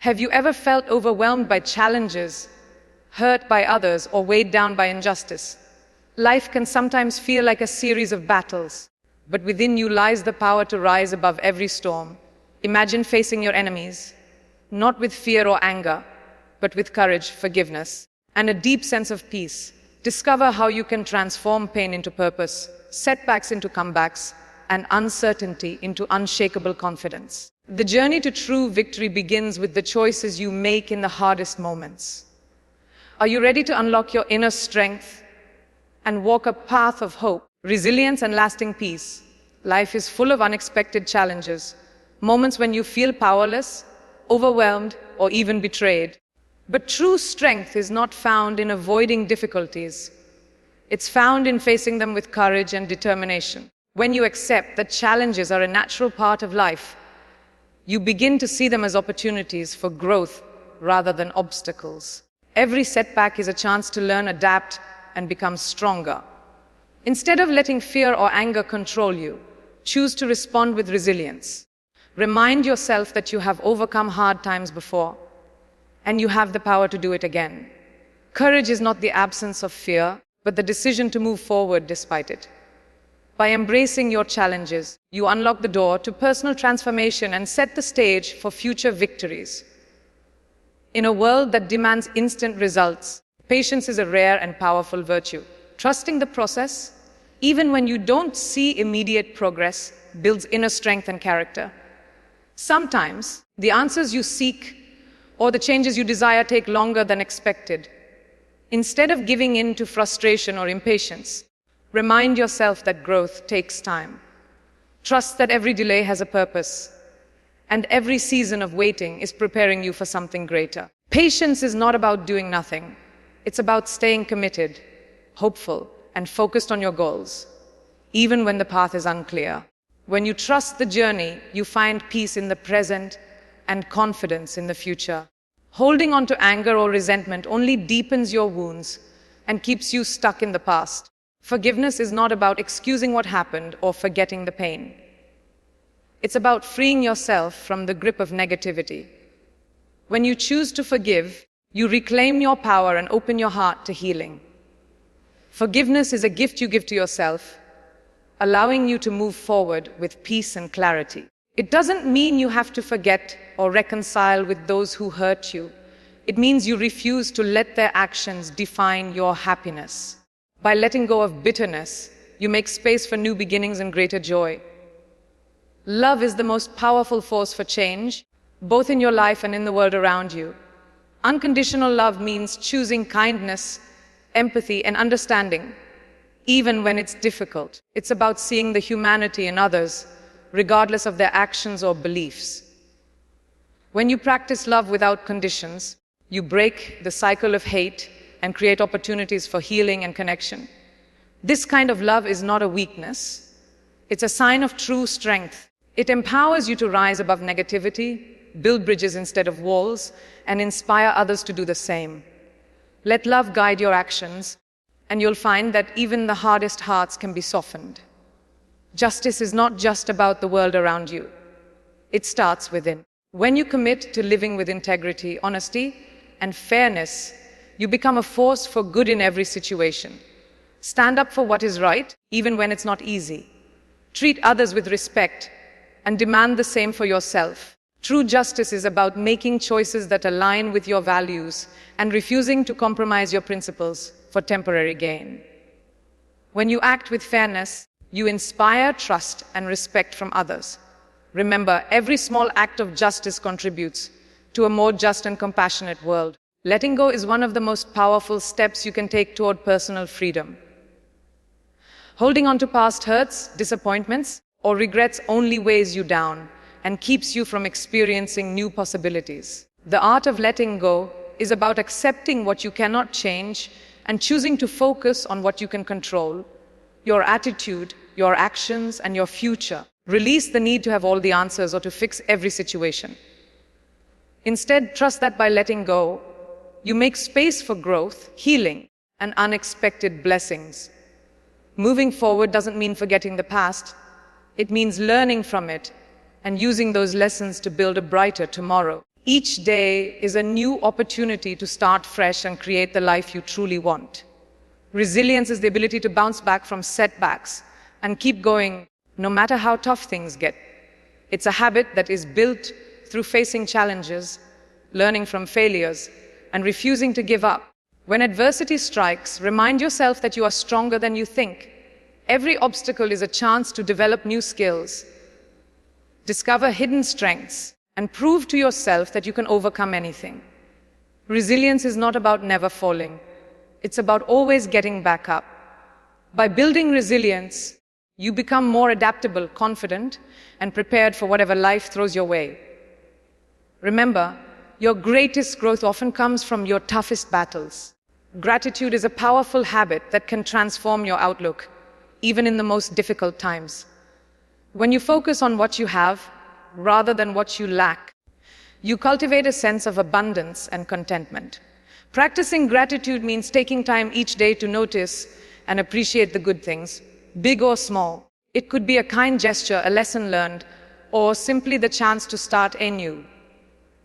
Have you ever felt overwhelmed by challenges, hurt by others, or weighed down by injustice? Life can sometimes feel like a series of battles, but within you lies the power to rise above every storm. Imagine facing your enemies, not with fear or anger, but with courage, forgiveness, and a deep sense of peace. Discover how you can transform pain into purpose, setbacks into comebacks, and uncertainty into unshakable confidence. The journey to true victory begins with the choices you make in the hardest moments. Are you ready to unlock your inner strength and walk a path of hope, resilience, and lasting peace? Life is full of unexpected challenges, moments when you feel powerless, overwhelmed, or even betrayed. But true strength is not found in avoiding difficulties. It's found in facing them with courage and determination. When you accept that challenges are a natural part of life, you begin to see them as opportunities for growth rather than obstacles. Every setback is a chance to learn, adapt, and become stronger. Instead of letting fear or anger control you, choose to respond with resilience. Remind yourself that you have overcome hard times before, and you have the power to do it again. Courage is not the absence of fear, but the decision to move forward despite it. By embracing your challenges, you unlock the door to personal transformation and set the stage for future victories. In a world that demands instant results, patience is a rare and powerful virtue. Trusting the process, even when you don't see immediate progress, builds inner strength and character. Sometimes, the answers you seek or the changes you desire take longer than expected. Instead of giving in to frustration or impatience, remind yourself that growth takes time. Trust that every delay has a purpose, and every season of waiting is preparing you for something greater. Patience is not about doing nothing. It's about staying committed, hopeful, and focused on your goals, even when the path is unclear. When you trust the journey, you find peace in the present and confidence in the future. Holding on to anger or resentment only deepens your wounds and keeps you stuck in the past. Forgiveness is not about excusing what happened or forgetting the pain. It's about freeing yourself from the grip of negativity. When you choose to forgive, you reclaim your power and open your heart to healing. Forgiveness is a gift you give to yourself, allowing you to move forward with peace and clarity. It doesn't mean you have to forget or reconcile with those who hurt you. It means you refuse to let their actions define your happiness. By letting go of bitterness, you make space for new beginnings and greater joy. Love is the most powerful force for change, both in your life and in the world around you. Unconditional love means choosing kindness, empathy, and understanding, even when it's difficult. It's about seeing the humanity in others, regardless of their actions or beliefs. When you practice love without conditions, you break the cycle of hate and create opportunities for healing and connection. This kind of love is not a weakness. It's a sign of true strength. It empowers you to rise above negativity, build bridges instead of walls, and inspire others to do the same. Let love guide your actions, and you'll find that even the hardest hearts can be softened. Justice is not just about the world around you. It starts within. When you commit to living with integrity, honesty, and fairness, you become a force for good in every situation. Stand up for what is right, even when it's not easy. Treat others with respect and demand the same for yourself. True justice is about making choices that align with your values and refusing to compromise your principles for temporary gain. When you act with fairness, you inspire trust and respect from others. Remember, every small act of justice contributes to a more just and compassionate world. Letting go is one of the most powerful steps you can take toward personal freedom. Holding on to past hurts, disappointments, or regrets only weighs you down and keeps you from experiencing new possibilities. The art of letting go is about accepting what you cannot change and choosing to focus on what you can control: your attitude, your actions, and your future. Release the need to have all the answers or to fix every situation. Instead, trust that by letting go, you make space for growth, healing, and unexpected blessings. Moving forward doesn't mean forgetting the past. It means learning from it and using those lessons to build a brighter tomorrow. Each day is a new opportunity to start fresh and create the life you truly want. Resilience is the ability to bounce back from setbacks and keep going no matter how tough things get. It's a habit that is built through facing challenges, learning from failures, and refusing to give up. When adversity strikes, remind yourself that you are stronger than you think. Every obstacle is a chance to develop new skills, discover hidden strengths, and prove to yourself that you can overcome anything. Resilience is not about never falling. It's about always getting back up. By building resilience, you become more adaptable, confident, and prepared for whatever life throws your way. Remember, your greatest growth often comes from your toughest battles. Gratitude is a powerful habit that can transform your outlook, even in the most difficult times. When you focus on what you have, rather than what you lack, you cultivate a sense of abundance and contentment. Practicing gratitude means taking time each day to notice and appreciate the good things, big or small. It could be a kind gesture, a lesson learned, or simply the chance to start anew.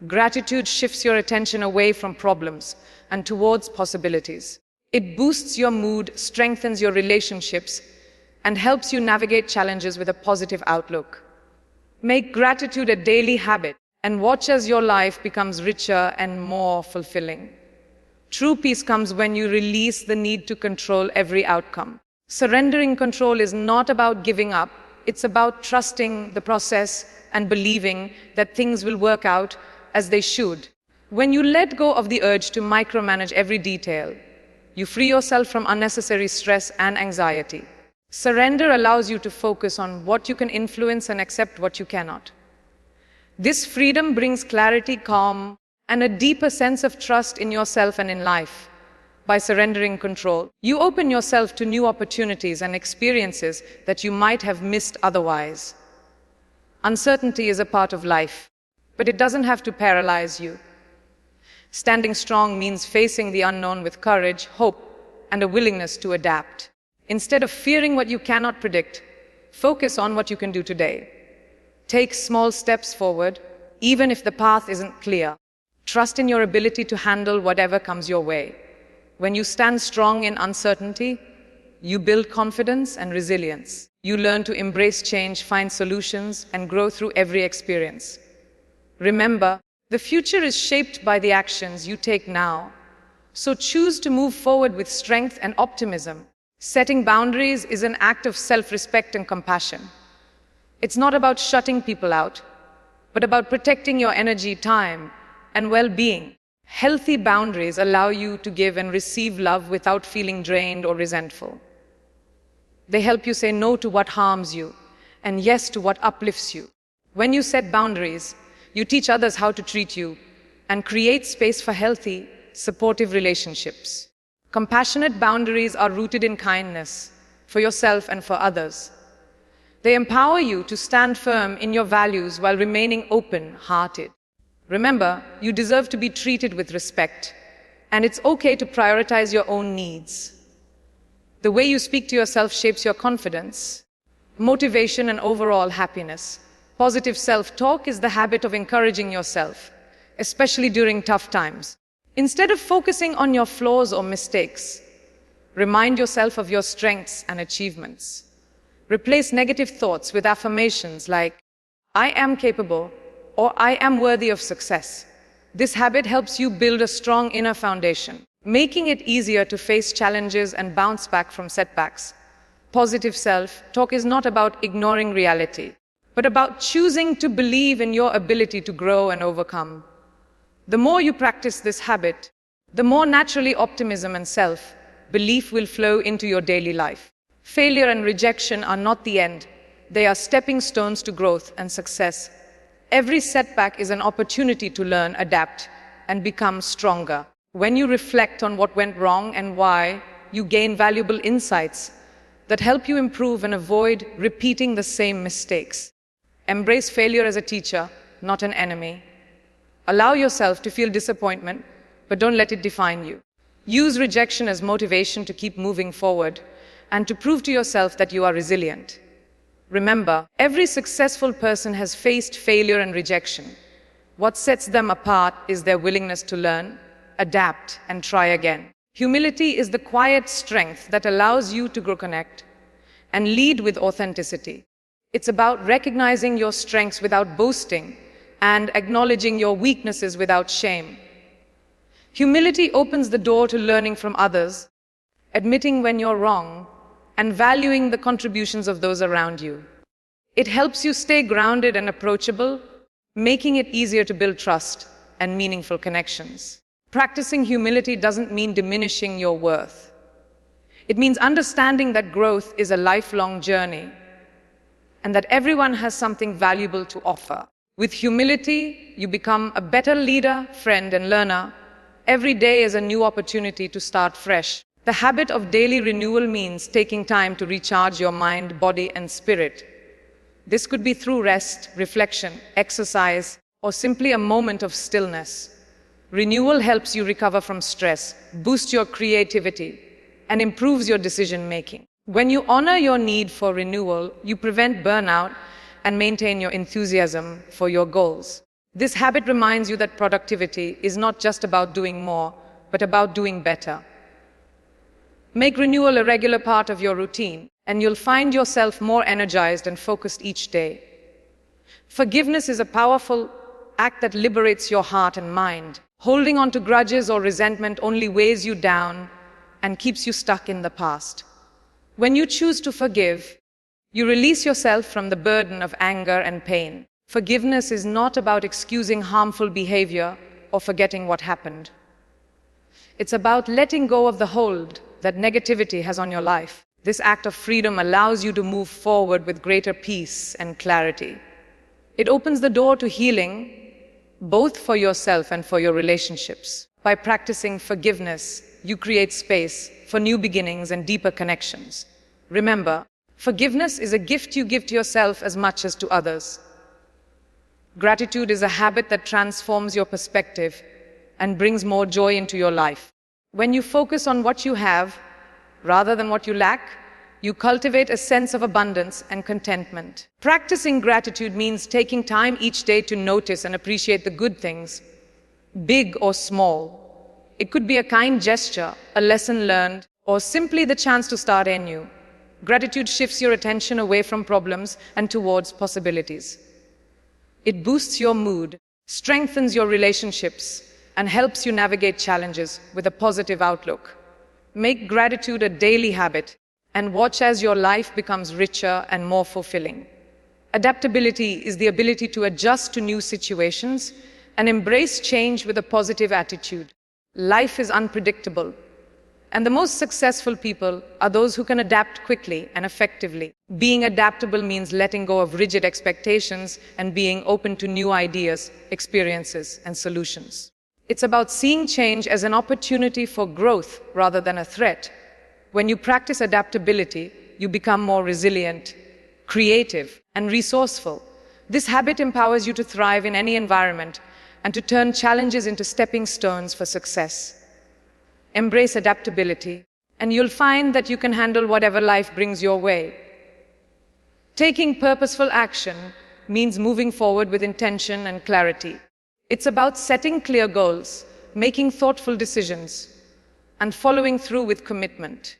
Gratitude shifts your attention away from problems and towards possibilities. It boosts your mood, strengthens your relationships, and helps you navigate challenges with a positive outlook. Make gratitude a daily habit and watch as your life becomes richer and more fulfilling. True peace comes when you release the need to control every outcome. Surrendering control is not about giving up. It's about trusting the process and believing that things will work out as they should. When you let go of the urge to micromanage every detail, you free yourself from unnecessary stress and anxiety. Surrender allows you to focus on what you can influence and accept what you cannot. This freedom brings clarity, calm, and a deeper sense of trust in yourself and in life. By surrendering control, you open yourself to new opportunities and experiences that you might have missed otherwise. Uncertainty is a part of life, but it doesn't have to paralyze you. Standing strong means facing the unknown with courage, hope, and a willingness to adapt. Instead of fearing what you cannot predict, focus on what you can do today. Take small steps forward, even if the path isn't clear. Trust in your ability to handle whatever comes your way. When you stand strong in uncertainty, you build confidence and resilience. You learn to embrace change, find solutions, and grow through every experience. Remember, the future is shaped by the actions you take now. So choose to move forward with strength and optimism. Setting boundaries is an act of self-respect and compassion. It's not about shutting people out, but about protecting your energy, time, and well-being. Healthy boundaries allow you to give and receive love without feeling drained or resentful. They help you say no to what harms you and yes to what uplifts you. When you set boundaries, you teach others how to treat you and create space for healthy, supportive relationships. Compassionate boundaries are rooted in kindness for yourself and for others. They empower you to stand firm in your values while remaining open-hearted. Remember, you deserve to be treated with respect, and it's okay to prioritize your own needs. The way you speak to yourself shapes your confidence, motivation, and overall happiness. Positive self-talk is the habit of encouraging yourself, especially during tough times. Instead of focusing on your flaws or mistakes, remind yourself of your strengths and achievements. Replace negative thoughts with affirmations like, "I am capable," or "I am worthy of success." This habit helps you build a strong inner foundation, making it easier to face challenges and bounce back from setbacks. Positive self-talk is not about ignoring reality, but about choosing to believe in your ability to grow and overcome. The more you practice this habit, the more naturally optimism and self-belief will flow into your daily life. Failure and rejection are not the end. They are stepping stones to growth and success. Every setback is an opportunity to learn, adapt, and become stronger. When you reflect on what went wrong and why, you gain valuable insights that help you improve and avoid repeating the same mistakes. Embrace failure as a teacher, not an enemy. Allow yourself to feel disappointment, but don't let it define you. Use rejection as motivation to keep moving forward and to prove to yourself that you are resilient. Remember, every successful person has faced failure and rejection. What sets them apart is their willingness to learn, adapt, and try again. Humility is the quiet strength that allows you to grow, connect, and lead with authenticity. It's about recognizing your strengths without boasting and acknowledging your weaknesses without shame. Humility opens the door to learning from others, admitting when you're wrong, and valuing the contributions of those around you. It helps you stay grounded and approachable, making it easier to build trust and meaningful connections. Practicing humility doesn't mean diminishing your worth. It means understanding that growth is a lifelong journey and that everyone has something valuable to offer. With humility, you become a better leader, friend, and learner. Every day is a new opportunity to start fresh. The habit of daily renewal means taking time to recharge your mind, body, and spirit. This could be through rest, reflection, exercise, or simply a moment of stillness. Renewal helps you recover from stress, boost your creativity, and improves your decision-making. When you honor your need for renewal, you prevent burnout and maintain your enthusiasm for your goals. This habit reminds you that productivity is not just about doing more, but about doing better. Make renewal a regular part of your routine, and you'll find yourself more energized and focused each day. Forgiveness is a powerful act that liberates your heart and mind. Holding on to grudges or resentment only weighs you down and keeps you stuck in the past. When you choose to forgive, you release yourself from the burden of anger and pain. Forgiveness is not about excusing harmful behavior or forgetting what happened. It's about letting go of the hold that negativity has on your life. This act of freedom allows you to move forward with greater peace and clarity. It opens the door to healing, both for yourself and for your relationships. By practicing forgiveness, you create space for new beginnings and deeper connections. Remember, forgiveness is a gift you give to yourself as much as to others. Gratitude is a habit that transforms your perspective and brings more joy into your life. When you focus on what you have, rather than what you lack, you cultivate a sense of abundance and contentment. Practicing gratitude means taking time each day to notice and appreciate the good things, big or small. It could be a kind gesture, a lesson learned, or simply the chance to start anew. Gratitude shifts your attention away from problems and towards possibilities. It boosts your mood, strengthens your relationships, and helps you navigate challenges with a positive outlook. Make gratitude a daily habit and watch as your life becomes richer and more fulfilling. Adaptability is the ability to adjust to new situations and embrace change with a positive attitude. Life is unpredictable, and the most successful people are those who can adapt quickly and effectively. Being adaptable means letting go of rigid expectations and being open to new ideas, experiences, and solutions. It's about seeing change as an opportunity for growth rather than a threat. When you practice adaptability, you become more resilient, creative, and resourceful. This habit empowers you to thrive in any environment and to turn challenges into stepping stones for success. Embrace adaptability, and you'll find that you can handle whatever life brings your way. Taking purposeful action means moving forward with intention and clarity. It's about setting clear goals, making thoughtful decisions, and following through with commitment.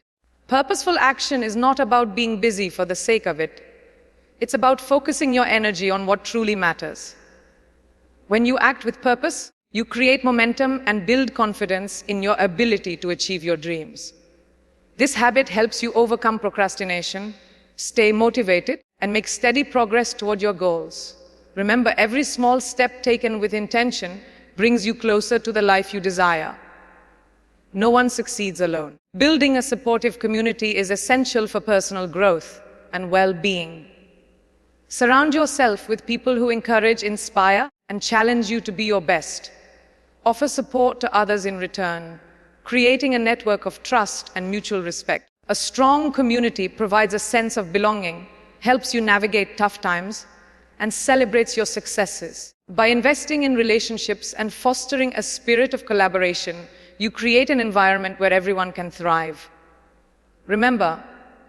Purposeful action is not about being busy for the sake of it. It's about focusing your energy on what truly matters. When you act with purpose, you create momentum and build confidence in your ability to achieve your dreams. This habit helps you overcome procrastination, stay motivated, and make steady progress toward your goals. Remember, every small step taken with intention brings you closer to the life you desire. No one succeeds alone. Building a supportive community is essential for personal growth and well-being. Surround yourself with people who encourage, inspire, and challenge you to be your best. Offer support to others in return, creating a network of trust and mutual respect. A strong community provides a sense of belonging, helps you navigate tough times, and celebrates your successes. By investing in relationships and fostering a spirit of collaboration, you create an environment where everyone can thrive. Remember,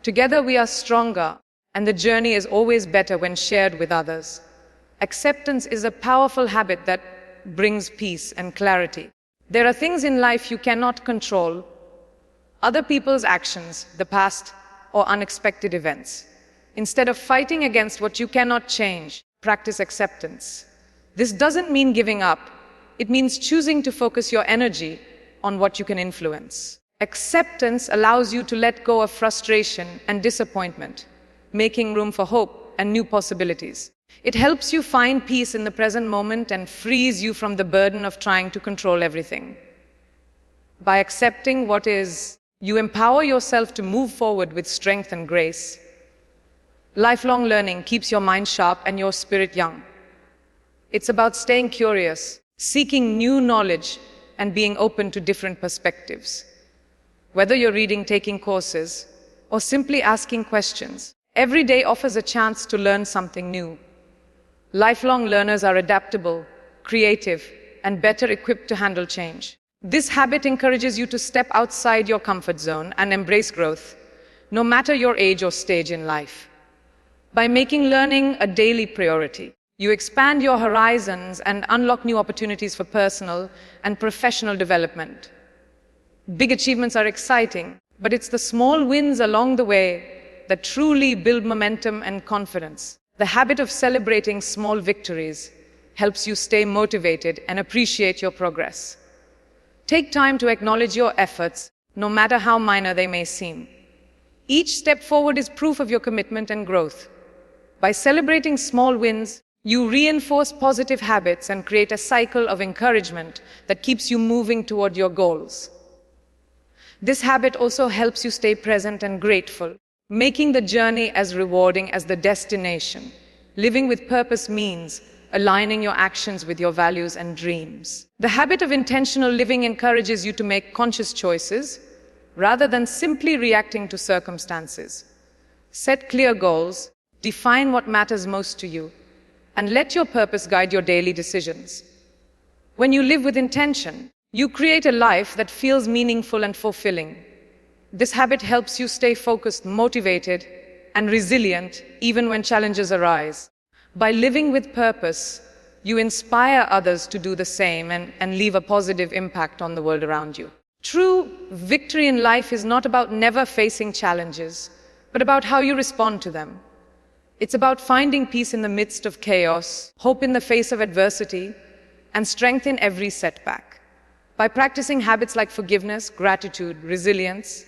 together we are stronger, and the journey is always better when shared with others. Acceptance is a powerful habit that brings peace and clarity. There are things in life you cannot control, other people's actions, the past, or unexpected events. Instead of fighting against what you cannot change, practice acceptance. This doesn't mean giving up. It means choosing to focus your energy on what you can influence. Acceptance allows you to let go of frustration and disappointment, making room for hope and new possibilities. It helps you find peace in the present moment and frees you from the burden of trying to control everything. By accepting what is, you empower yourself to move forward with strength and grace. Lifelong learning keeps your mind sharp and your spirit young. It's about staying curious, seeking new knowledge, and being open to different perspectives. Whether you're reading, taking courses, or simply asking questions, every day offers a chance to learn something new. Lifelong learners are adaptable, creative, and better equipped to handle change. This habit encourages you to step outside your comfort zone and embrace growth, no matter your age or stage in life. By making learning a daily priority, you expand your horizons and unlock new opportunities for personal and professional development. Big achievements are exciting, but it's the small wins along the way that truly build momentum and confidence. The habit of celebrating small victories helps you stay motivated and appreciate your progress. Take time to acknowledge your efforts, no matter how minor they may seem. Each step forward is proof of your commitment and growth. By celebrating small wins, you reinforce positive habits and create a cycle of encouragement that keeps you moving toward your goals. This habit also helps you stay present and grateful, making the journey as rewarding as the destination. Living with purpose means aligning your actions with your values and dreams. The habit of intentional living encourages you to make conscious choices rather than simply reacting to circumstances. Set clear goals, define what matters most to you, and let your purpose guide your daily decisions. When you live with intention, you create a life that feels meaningful and fulfilling. This habit helps you stay focused, motivated, and resilient even when challenges arise. By living with purpose, you inspire others to do the same and leave a positive impact on the world around you. True victory in life is not about never facing challenges, but about how you respond to them. It's about finding peace in the midst of chaos, hope in the face of adversity, and strength in every setback. By practicing habits like forgiveness, gratitude, resilience,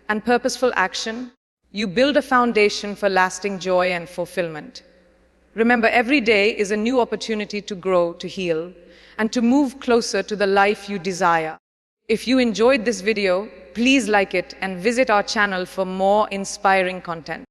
and purposeful action, you build a foundation for lasting joy and fulfillment. Remember, every day is a new opportunity to grow, to heal, and to move closer to the life you desire. If you enjoyed this video, please like it and visit our channel for more inspiring content.